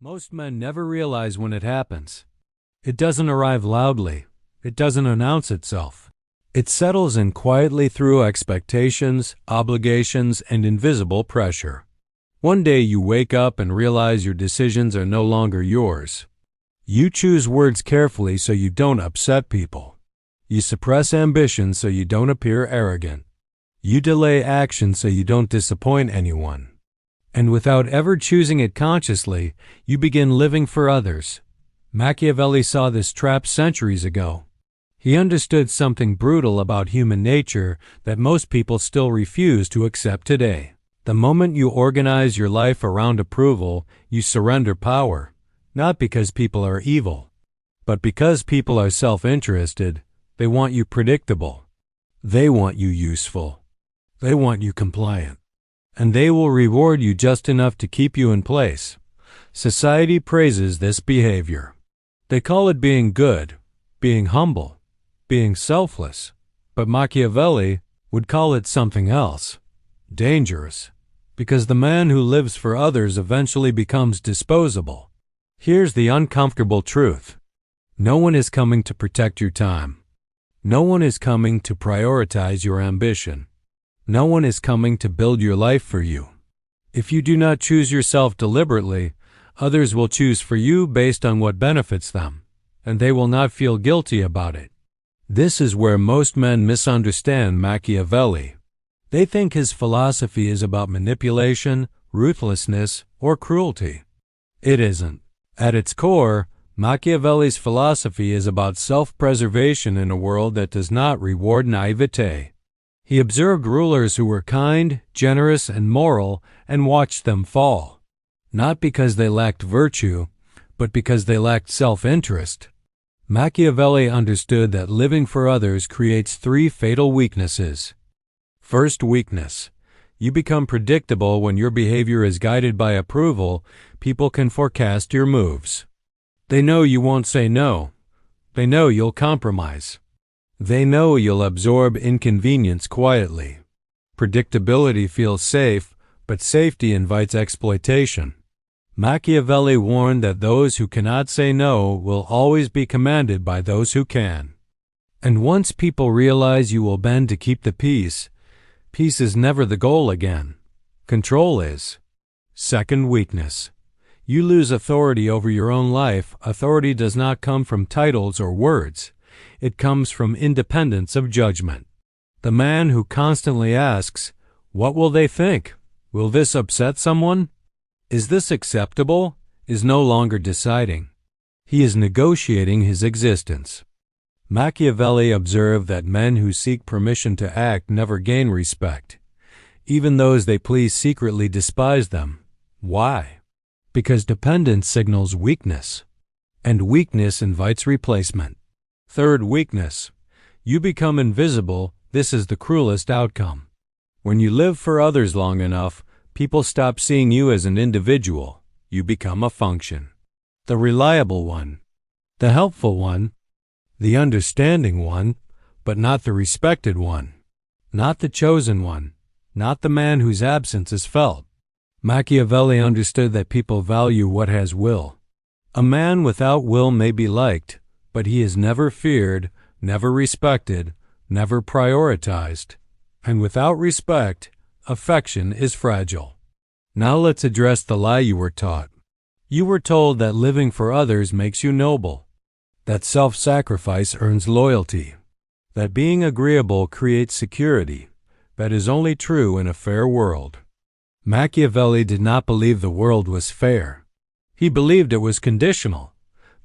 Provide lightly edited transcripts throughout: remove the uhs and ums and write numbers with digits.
Most men never realize when it happens. It doesn't arrive loudly. It doesn't announce itself. It settles in quietly through expectations, obligations, and invisible pressure. One day you wake up and realize your decisions are no longer yours. You choose words carefully so you don't upset people. You suppress ambition so you don't appear arrogant. You delay action so you don't disappoint anyone. And without ever choosing it consciously, you begin living for others. Machiavelli saw this trap centuries ago. He understood something brutal about human nature that most people still refuse to accept today. The moment you organize your life around approval, you surrender power, not because people are evil, but because people are self-interested. They want you predictable. They want you useful. They want you compliant. And they will reward you just enough to keep you in place. Society praises this behavior. They call it being good, being humble, being selfless. But Machiavelli would call it something else, dangerous, because the man who lives for others eventually becomes disposable. Here's the uncomfortable truth. No one is coming to protect your time. No one is coming to prioritize your ambition. No one is coming to build your life for you. If you do not choose yourself deliberately, others will choose for you based on what benefits them, and they will not feel guilty about it. This is where most men misunderstand Machiavelli. They think his philosophy is about manipulation, ruthlessness, or cruelty. It isn't. At its core, Machiavelli's philosophy is about self-preservation in a world that does not reward naivete. He observed rulers who were kind, generous, and moral and watched them fall, not because they lacked virtue, but because they lacked self-interest. Machiavelli understood that living for others creates three fatal weaknesses. First weakness. You become predictable when your behavior is guided by approval. People can forecast your moves. They know you won't say no. They know you'll compromise. They know you'll absorb inconvenience quietly. Predictability feels safe, but safety invites exploitation. Machiavelli warned that those who cannot say no will always be commanded by those who can. And once people realize you will bend to keep the peace, peace is never the goal again. Control is. Second weakness. You lose authority over your own life. Authority does not come from titles or words. It comes from independence of judgment. The man who constantly asks, "What will they think? Will this upset someone? Is this acceptable?" is no longer deciding. He is negotiating his existence. Machiavelli observed that men who seek permission to act never gain respect. Even those they please secretly despise them. Why? Because dependence signals weakness, and weakness invites replacement. Third weakness. You become invisible. This is the cruelest outcome. When you live for others long enough, people stop seeing you as an individual. You become a function. The reliable one, the helpful one, the understanding one, but not the respected one, not the chosen one, not the man whose absence is felt. Machiavelli understood that people value what has will. A man without will may be liked, but he is never feared, never respected, never prioritized. And without respect, affection is fragile. Now let's address the lie you were taught. You were told that living for others makes you noble, that self-sacrifice earns loyalty, that being agreeable creates security. That is only true in a fair world. Machiavelli did not believe the world was fair. He believed it was conditional.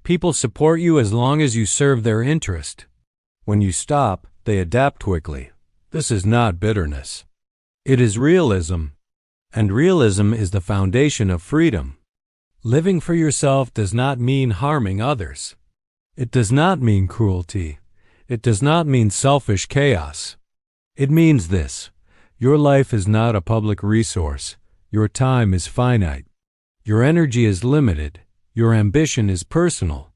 People support you as long as you serve their interest. When you stop, they adapt quickly. This is not bitterness. It is realism. And realism is the foundation of freedom. Living for yourself does not mean harming others. It does not mean cruelty. It does not mean selfish chaos. It means this: your life is not a public resource. Your time is finite. Your energy is limited. Your ambition is personal.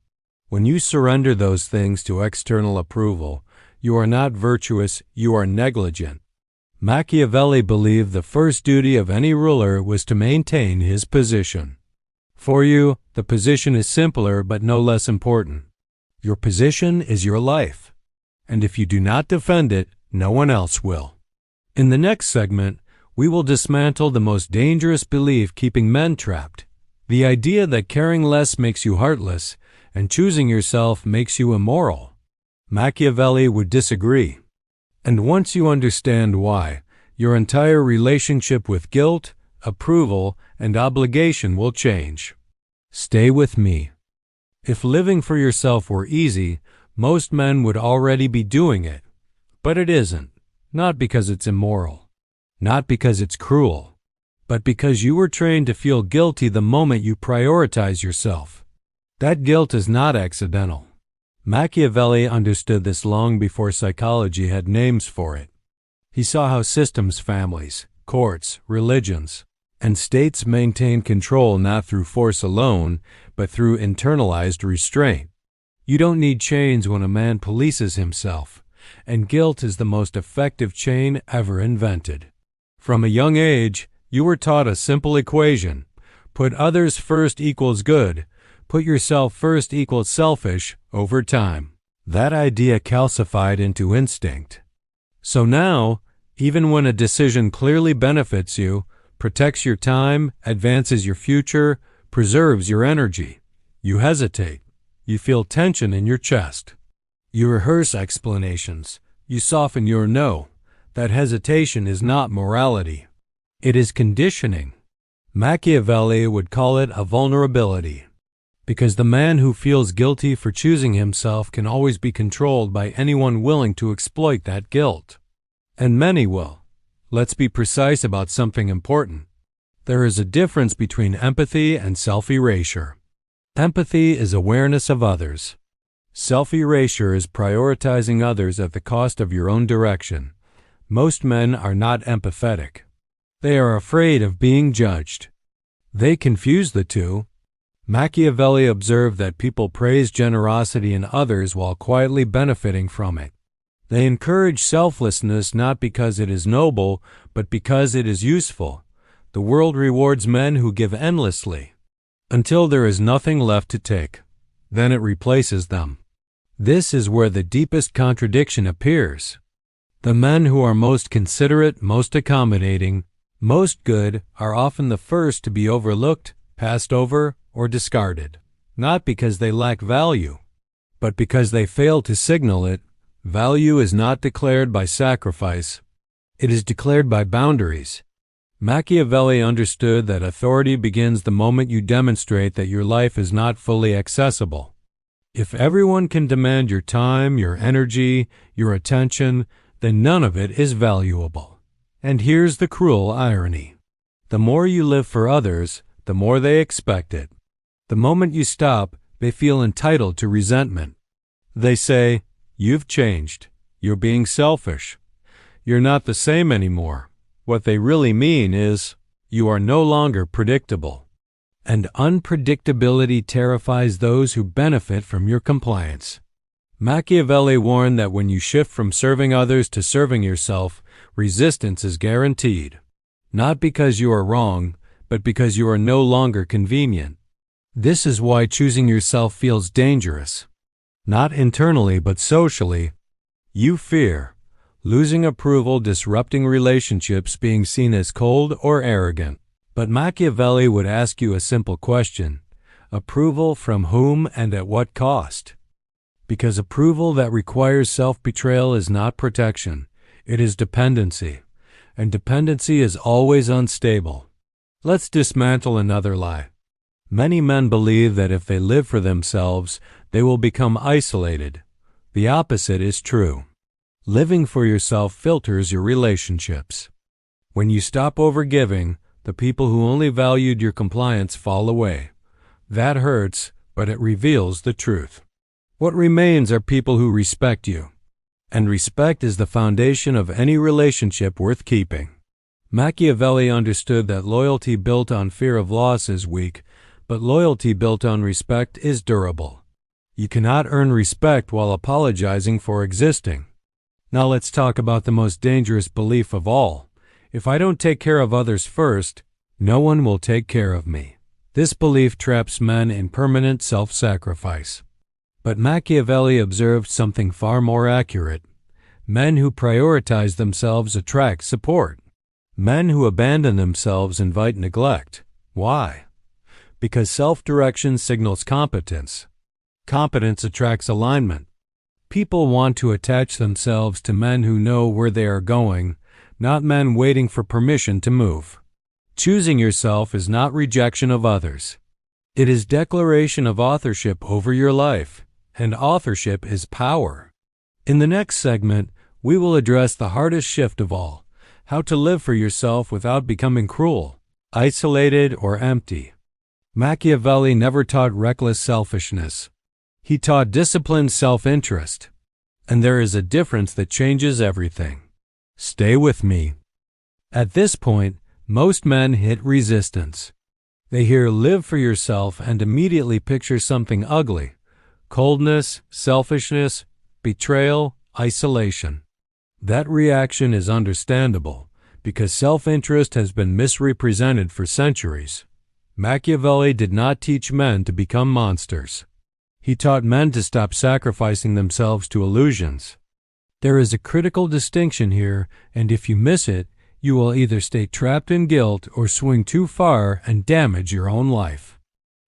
When you surrender those things to external approval, you are not virtuous, you are negligent. Machiavelli believed the first duty of any ruler was to maintain his position. For you, The position is simpler but no less important. Your position is your life, and if you do not defend it, no one else will. In the next segment, we will dismantle the most dangerous belief keeping men trapped, the idea that caring less makes you heartless and choosing yourself makes you immoral. Machiavelli would disagree. And once you understand why, your entire relationship with guilt, approval, and obligation will change. Stay with me. If living for yourself were easy, most men would already be doing it. But it isn't, not because it's immoral, not because it's cruel, but because you were trained to feel guilty the moment you prioritize yourself. That guilt is not accidental. Machiavelli understood this long before psychology had names for it. He saw how systems, families, courts, religions, and states maintain control not through force alone, but through internalized restraint. You don't need chains when a man polices himself, and guilt is the most effective chain ever invented. From a young age, you were taught a simple equation: put others first equals good, put yourself first equals selfish. Over time, that idea calcified into instinct. So now, even when a decision clearly benefits you, protects your time, advances your future, preserves your energy, you hesitate. You feel tension in your chest. You rehearse explanations. You soften your no. That hesitation is not morality. It is conditioning. Machiavelli would call it a vulnerability, because the man who feels guilty for choosing himself can always be controlled by anyone willing to exploit that guilt. And many will. Let's be precise about something important. There is a difference between empathy and self-erasure. Empathy is awareness of others. Self-erasure is prioritizing others at the cost of your own direction. Most men are not empathetic. They are afraid of being judged. They confuse the two. Machiavelli observed that people praise generosity in others while quietly benefiting from it. They encourage selflessness not because it is noble, but because it is useful. The world rewards men who give endlessly, until there is nothing left to take. Then it replaces them. This is where the deepest contradiction appears. The men who are most considerate, most accommodating, most good are often the first to be overlooked, passed over, or discarded, not because they lack value, but because they fail to signal it. Value is not declared by sacrifice. It is declared by boundaries. Machiavelli understood that authority begins the moment you demonstrate that your life is not fully accessible. If everyone can demand your time, your energy, your attention, then none of it is valuable. And here's the cruel irony. The more you live for others, the more they expect it. The moment you stop, they feel entitled to resentment. They say, "You've changed. You're being selfish. You're not the same anymore." What they really mean is, you are no longer predictable. And unpredictability terrifies those who benefit from your compliance. Machiavelli warned that when you shift from serving others to serving yourself, resistance is guaranteed. Not because you are wrong, but because you are no longer convenient. This is why choosing yourself feels dangerous. Not internally, but socially. You fear losing approval, disrupting relationships, being seen as cold or arrogant. But Machiavelli would ask you a simple question: approval from whom and at what cost? Because approval that requires self-betrayal is not protection, it is dependency. And dependency is always unstable. Let's dismantle another lie. Many men believe that if they live for themselves, they will become isolated. The opposite is true. Living for yourself filters your relationships. When you stop overgiving, the people who only valued your compliance fall away. That hurts, but it reveals the truth. What remains are people who respect you. And respect is the foundation of any relationship worth keeping. Machiavelli understood that loyalty built on fear of loss is weak, but loyalty built on respect is durable. You cannot earn respect while apologizing for existing. Now let's talk about the most dangerous belief of all. If I don't take care of others first, no one will take care of me. This belief traps men in permanent self-sacrifice. But Machiavelli observed something far more accurate. Men who prioritize themselves attract support. Men who abandon themselves invite neglect. Why? Because self-direction signals competence. Competence attracts alignment. People want to attach themselves to men who know where they are going, not men waiting for permission to move. Choosing yourself is not rejection of others. It is declaration of authorship over your life, and authorship is power. In the next segment, we will address the hardest shift of all, how to live for yourself without becoming cruel, isolated, or empty. Machiavelli never taught reckless selfishness. He taught disciplined self-interest. And there is a difference that changes everything. Stay with me. At this point, most men hit resistance. They hear "live for yourself" and immediately picture something ugly: coldness, selfishness, betrayal, isolation. That reaction is understandable, because self-interest has been misrepresented for centuries. Machiavelli did not teach men to become monsters. He taught men to stop sacrificing themselves to illusions. There is a critical distinction here, and if you miss it, you will either stay trapped in guilt or swing too far and damage your own life.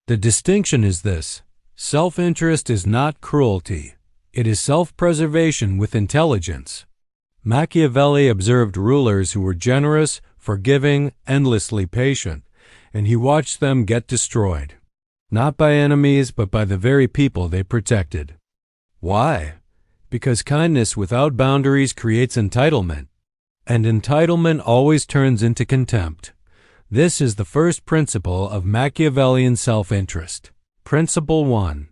The distinction is this: self-interest is not cruelty. It is self-preservation with intelligence. Machiavelli observed rulers who were generous, forgiving, endlessly patient, and he watched them get destroyed. Not by enemies, but by the very people they protected. Why? Because kindness without boundaries creates entitlement. And entitlement always turns into contempt. This is the first principle of Machiavellian self-interest. Principle 1.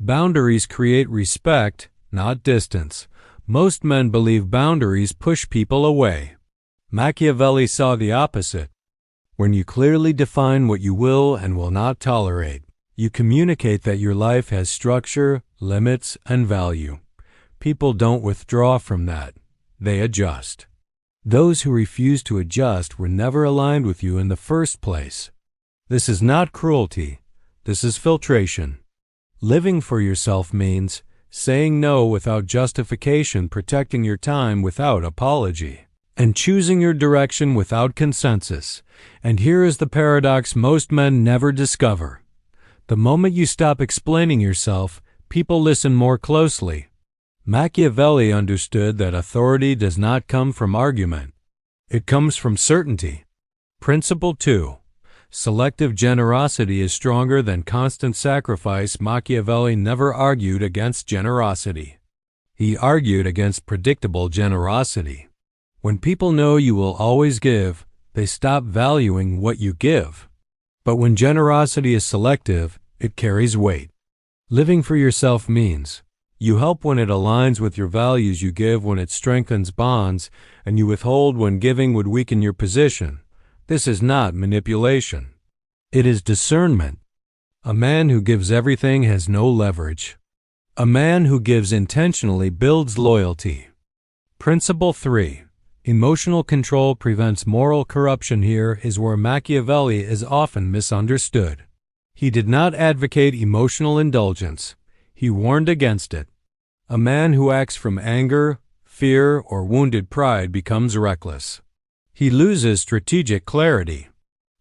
Boundaries create respect, not distance. Most men believe boundaries push people away. Machiavelli saw the opposite. When you clearly define what you will and will not tolerate, you communicate that your life has structure, limits, and value. People don't withdraw from that. They adjust. Those who refuse to adjust were never aligned with you in the first place. This is not cruelty. This is filtration. Living for yourself means saying no without justification, protecting your time without apology, and choosing your direction without consensus. And here is the paradox most men never discover. The moment you stop explaining yourself, people listen more closely. Machiavelli understood that authority does not come from argument. It comes from certainty. Principle 2. Selective generosity is stronger than constant sacrifice. Machiavelli never argued against generosity. He argued against predictable generosity. When people know you will always give, they stop valuing what you give. But when generosity is selective, it carries weight. Living for yourself means you help when it aligns with your values, you give when it strengthens bonds, and you withhold when giving would weaken your position. This is not manipulation. It is discernment. A man who gives everything has no leverage. A man who gives intentionally builds loyalty. Principle 3. Emotional control prevents moral corruption. Here is where Machiavelli is often misunderstood. He did not advocate emotional indulgence. He warned against it. A man who acts from anger, fear, or wounded pride becomes reckless. He loses strategic clarity.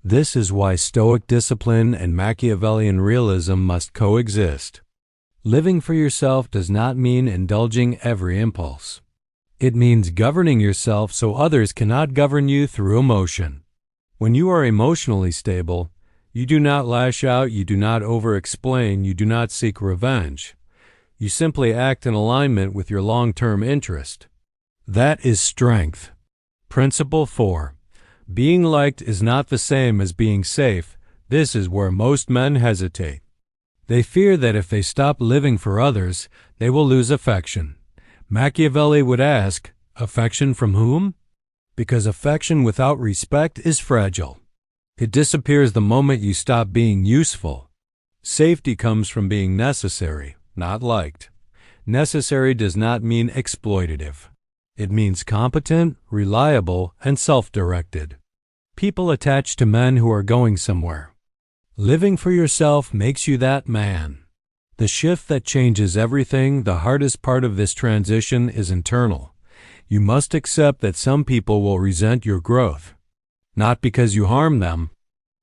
This is why Stoic discipline and Machiavellian realism must coexist. Living for yourself does not mean indulging every impulse. It means governing yourself so others cannot govern you through emotion. When you are emotionally stable, you do not lash out, you do not over-explain, you do not seek revenge. You simply act in alignment with your long-term interest. That is strength. Principle 4. Being liked is not the same as being safe. This is where most men hesitate. They fear that if they stop living for others, they will lose affection. Machiavelli would ask, affection from whom? Because affection without respect is fragile. It disappears the moment you stop being useful. Safety comes from being necessary, not liked. Necessary does not mean exploitative. It means competent, reliable, and self-directed. People attach to men who are going somewhere. Living for yourself makes you that man. The shift that changes everything, the hardest part of this transition, is internal. You must accept that some people will resent your growth. Not because you harmed them,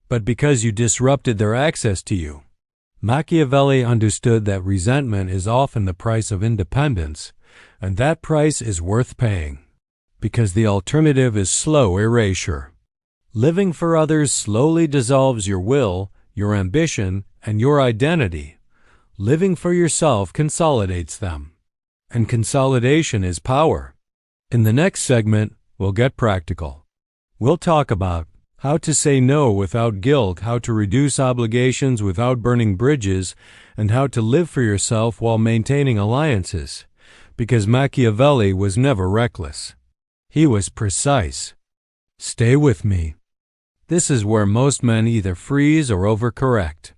but because you disrupted their access to you. Machiavelli understood that resentment is often the price of independence, and that price is worth paying, because the alternative is slow erasure. Living for others slowly dissolves your will, your ambition, and your identity. Living for yourself consolidates them. And consolidation is power. In the next segment, we'll get practical. We'll talk about how to say no without guilt, how to reduce obligations without burning bridges, and how to live for yourself while maintaining alliances. Because Machiavelli was never reckless. He was precise. Stay with me. This is where most men either freeze or overcorrect.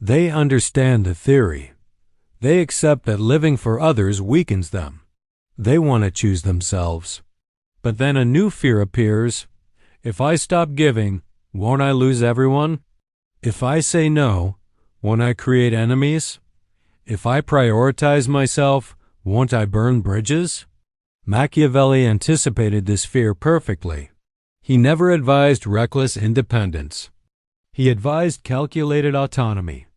They understand the theory. They accept that living for others weakens them. They want to choose themselves. But then a new fear appears. If I stop giving, won't I lose everyone? If I say no, won't I create enemies? If I prioritize myself, won't I burn bridges? Machiavelli anticipated this fear perfectly. He never advised reckless independence. He advised calculated autonomy.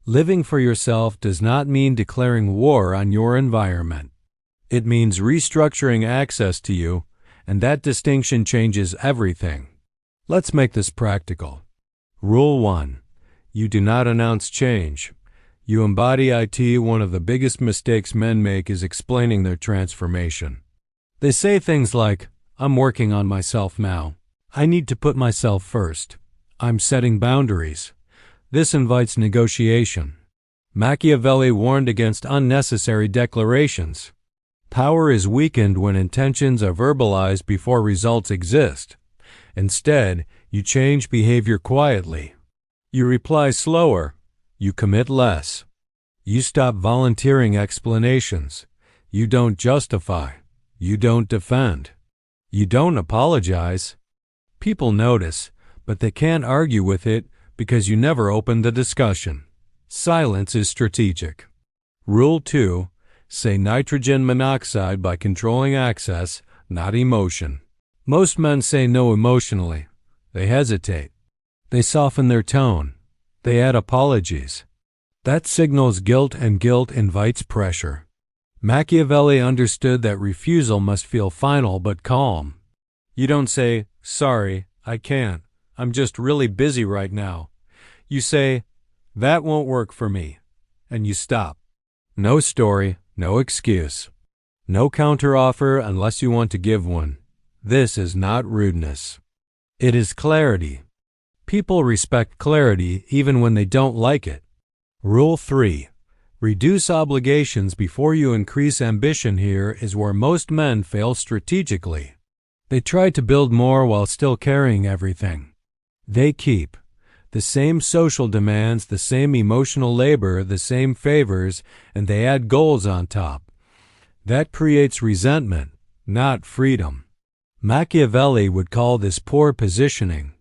Living for yourself does not mean declaring war on your environment. It means restructuring access to you, and that distinction changes everything. Let's make this practical. Rule 1. You do not announce change. You embody it. One of the biggest mistakes men make is explaining their transformation. They say things like, I'm working on myself now. I need to put myself first. I'm setting boundaries. This invites negotiation. Machiavelli warned against unnecessary declarations. Power is weakened when intentions are verbalized before results exist. Instead, you change behavior quietly. You reply slower. You commit less. You stop volunteering explanations. You don't justify. You don't defend. You don't apologize. People notice, but they can't argue with it because you never opened the discussion. Silence is strategic. Rule 2. Say nitrogen monoxide by controlling access, not emotion. Most men say no emotionally. They hesitate. They soften their tone. They add apologies. That signals guilt, and guilt invites pressure. Machiavelli understood that refusal must feel final but calm. You don't say, sorry, I can't. I'm just really busy right now. You say, that won't work for me. And you stop. No story, no excuse. No counteroffer unless you want to give one. This is not rudeness. It is clarity. People respect clarity even when they don't like it. Rule 3. Reduce obligations before you increase ambition. Here is where most men fail strategically. They try to build more while still carrying everything. They keep the same social demands, the same emotional labor, the same favors, and they add goals on top. That creates resentment, not freedom. Machiavelli would call this poor positioning.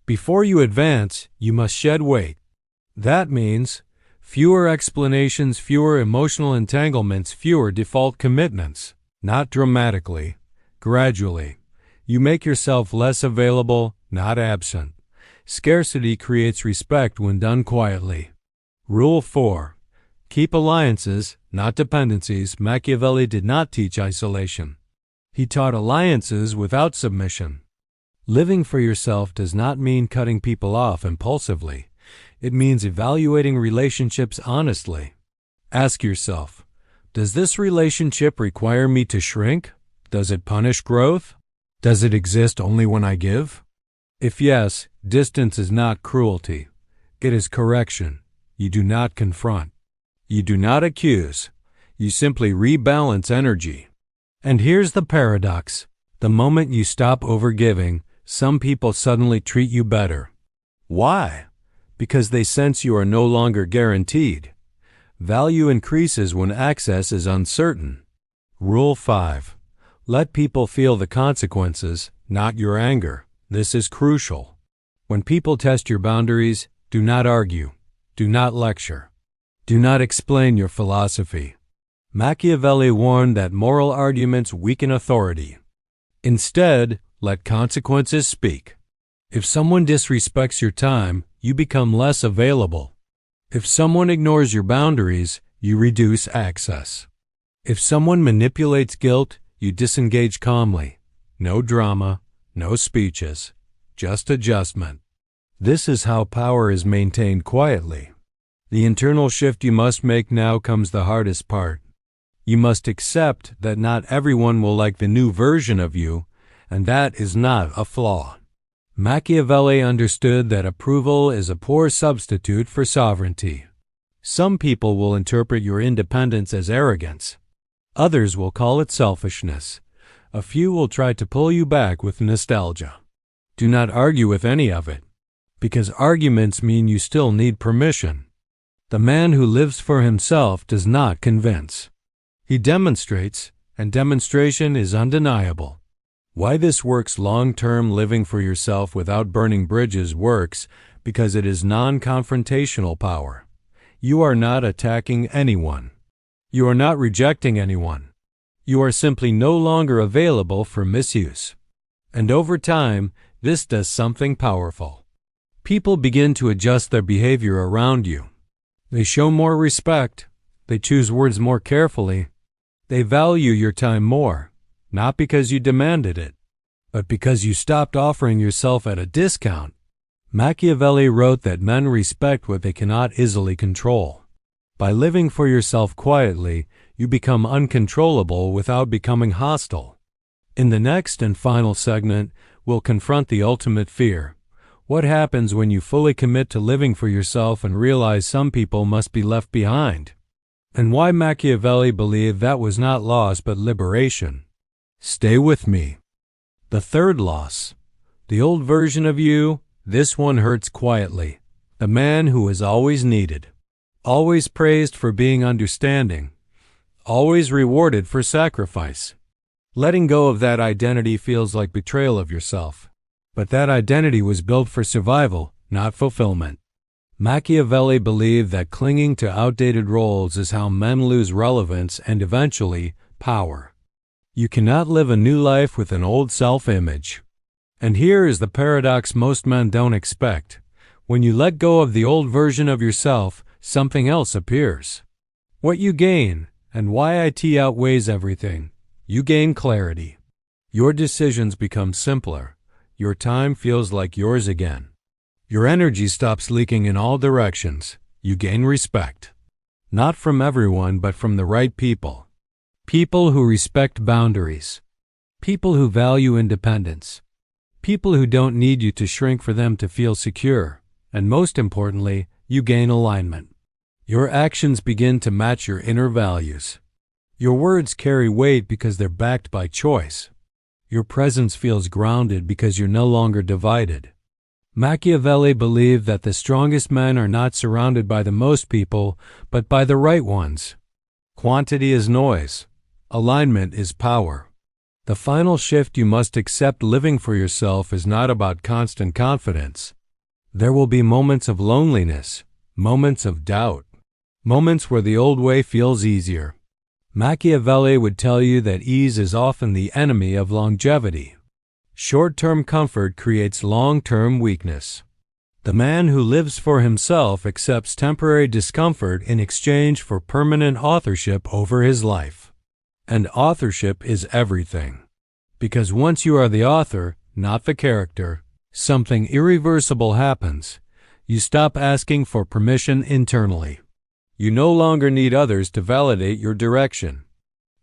Before you advance, you must shed weight. That means fewer explanations, fewer emotional entanglements, fewer default commitments. Not dramatically, gradually. You make yourself less available, not absent. Scarcity creates respect when done quietly. Rule 4. Keep alliances, not dependencies. Machiavelli did not teach isolation. He taught alliances without submission. Living for yourself does not mean cutting people off impulsively. It means evaluating relationships honestly. Ask yourself, does this relationship require me to shrink? Does it punish growth? Does it exist only when I give? If yes, distance is not cruelty. It is correction. You do not confront. You do not accuse. You simply rebalance energy. And here's the paradox. The moment you stop overgiving, some people suddenly treat you better. Why? Because they sense you are no longer guaranteed. Value increases when access is uncertain. Rule 5. Let people feel the consequences, not your anger. This is crucial. When people test your boundaries, Do not argue. Do not lecture. Do not explain your philosophy. Machiavelli warned that moral arguments weaken authority. Instead, let consequences speak. If someone disrespects your time, you become less available. If someone ignores your boundaries, you reduce access. If someone manipulates guilt, you disengage calmly. No drama, no speeches, just adjustment. This is how power is maintained quietly. The internal shift you must make now comes the hardest part. You must accept that not everyone will like the new version of you, and that is not a flaw. Machiavelli understood that approval is a poor substitute for sovereignty. Some people will interpret your independence as arrogance. Others will call it selfishness. A few will try to pull you back with nostalgia. Do not argue with any of it, because arguments mean you still need permission. The man who lives for himself does not convince. He demonstrates, and demonstration is undeniable. Why this works long-term living for yourself without burning bridges works because it is non-confrontational power. You are not attacking anyone. You are not rejecting anyone. You are simply no longer available for misuse. And over time, this does something powerful. People begin to adjust their behavior around you. They show more respect. They choose words more carefully. They value your time more, not because you demanded it, but because you stopped offering yourself at a discount. Machiavelli wrote that men respect what they cannot easily control. By living for yourself quietly, you become uncontrollable without becoming hostile. In the next and final segment, we'll confront the ultimate fear. What happens when you fully commit to living for yourself and realize some people must be left behind? And why Machiavelli believed that was not loss but liberation. Stay with me. The third loss. The old version of you, this one hurts quietly. The man who is always needed. Always praised for being understanding. Always rewarded for sacrifice. Letting go of that identity feels like betrayal of yourself. But that identity was built for survival, not fulfillment. Machiavelli believed that clinging to outdated roles is how men lose relevance and eventually, power. You cannot live a new life with an old self-image. And here is the paradox most men don't expect. When you let go of the old version of yourself, something else appears. What you gain, and why IT outweighs everything, you gain clarity. Your decisions become simpler. Your time feels like yours again. Your energy stops leaking in all directions. You gain respect. Not from everyone, but from the right people. People who respect boundaries. People who value independence. People who don't need you to shrink for them to feel secure. And most importantly, you gain alignment. Your actions begin to match your inner values. Your words carry weight because they're backed by choice. Your presence feels grounded because you're no longer divided. Machiavelli believed that the strongest men are not surrounded by the most people, but by the right ones. Quantity is noise. Alignment is power. The final shift you must accept living for yourself is not about constant confidence. There will be moments of loneliness, moments of doubt, moments where the old way feels easier. Machiavelli would tell you that ease is often the enemy of longevity. Short-term comfort creates long-term weakness. The man who lives for himself accepts temporary discomfort in exchange for permanent authorship over his life. And authorship is everything. Because once you are the author, not the character, something irreversible happens. You stop asking for permission internally. You no longer need others to validate your direction.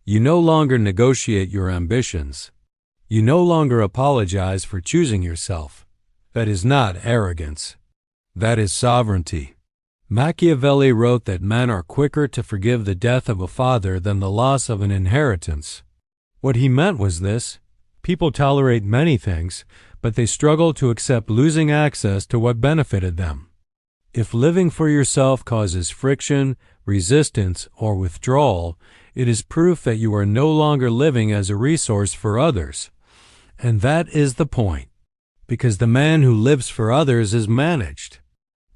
You no longer negotiate your ambitions. You no longer apologize for choosing yourself. That is not arrogance. That is sovereignty. Machiavelli wrote that men are quicker to forgive the death of a father than the loss of an inheritance. What he meant was this: people tolerate many things, but they struggle to accept losing access to what benefited them. If living for yourself causes friction, resistance, or withdrawal, it is proof that you are no longer living as a resource for others. And that is the point, because the man who lives for others is managed.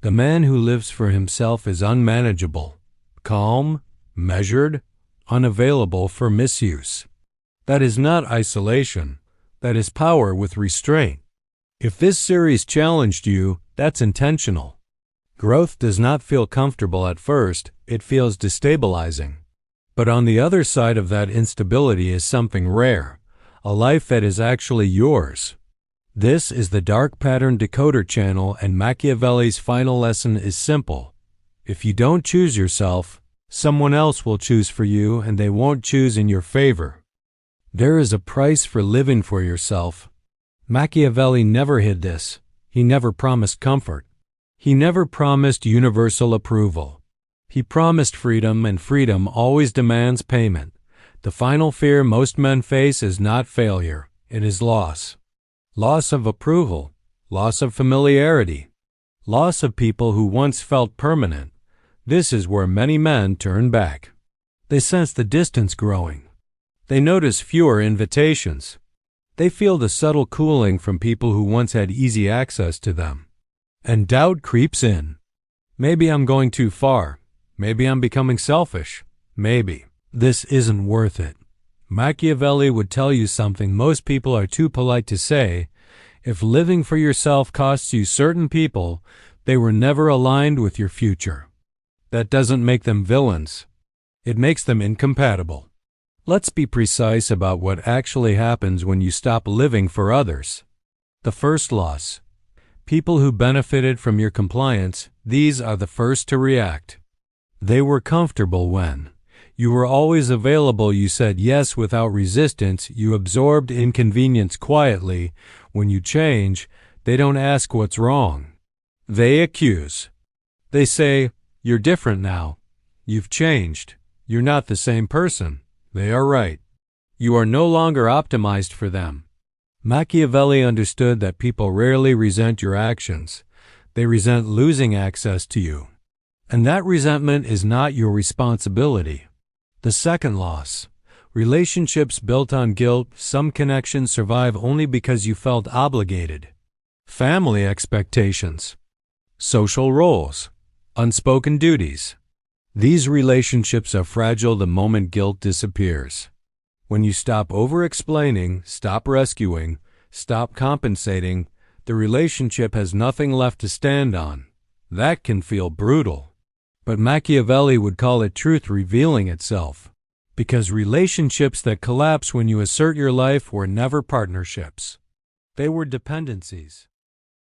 The man who lives for himself is unmanageable, calm, measured, unavailable for misuse. That is not isolation. That is power with restraint. If this series challenged you, that's intentional. Growth does not feel comfortable at first, it feels destabilizing. But on the other side of that instability is something rare, a life that is actually yours. This is the Dark Pattern Decoder channel, and Machiavelli's final lesson is simple. If you don't choose yourself, someone else will choose for you, and they won't choose in your favor. There is a price for living for yourself. Machiavelli never hid this. He never promised comfort. He never promised universal approval. He promised freedom, and freedom always demands payment. The final fear most men face is not failure, it is loss. Loss of approval, loss of familiarity, loss of people who once felt permanent. This is where many men turn back. They sense the distance growing. They notice fewer invitations. They feel the subtle cooling from people who once had easy access to them. And doubt creeps in. Maybe I'm going too far. Maybe I'm becoming selfish. Maybe this isn't worth it. Machiavelli would tell you something most people are too polite to say. If living for yourself costs you certain people, they were never aligned with your future. That doesn't make them villains. It makes them incompatible. Let's be precise about what actually happens when you stop living for others. The first loss. People who benefited from your compliance, these are the first to react. They were comfortable when you were always available. You said yes without resistance. You absorbed inconvenience quietly. When you change, they don't ask what's wrong. They accuse. They say, "You're different now. You've changed. You're not the same person." They are right. You are no longer optimized for them. Machiavelli understood that people rarely resent your actions. They resent losing access to you. And that resentment is not your responsibility. The second loss. Relationships built on guilt. Some connections survive only because you felt obligated. Family expectations. Social roles. Unspoken duties. These relationships are fragile the moment guilt disappears. When you stop over-explaining, stop rescuing, stop compensating, the relationship has nothing left to stand on. That can feel brutal. But Machiavelli would call it truth revealing itself. Because relationships that collapse when you assert your life were never partnerships. They were dependencies.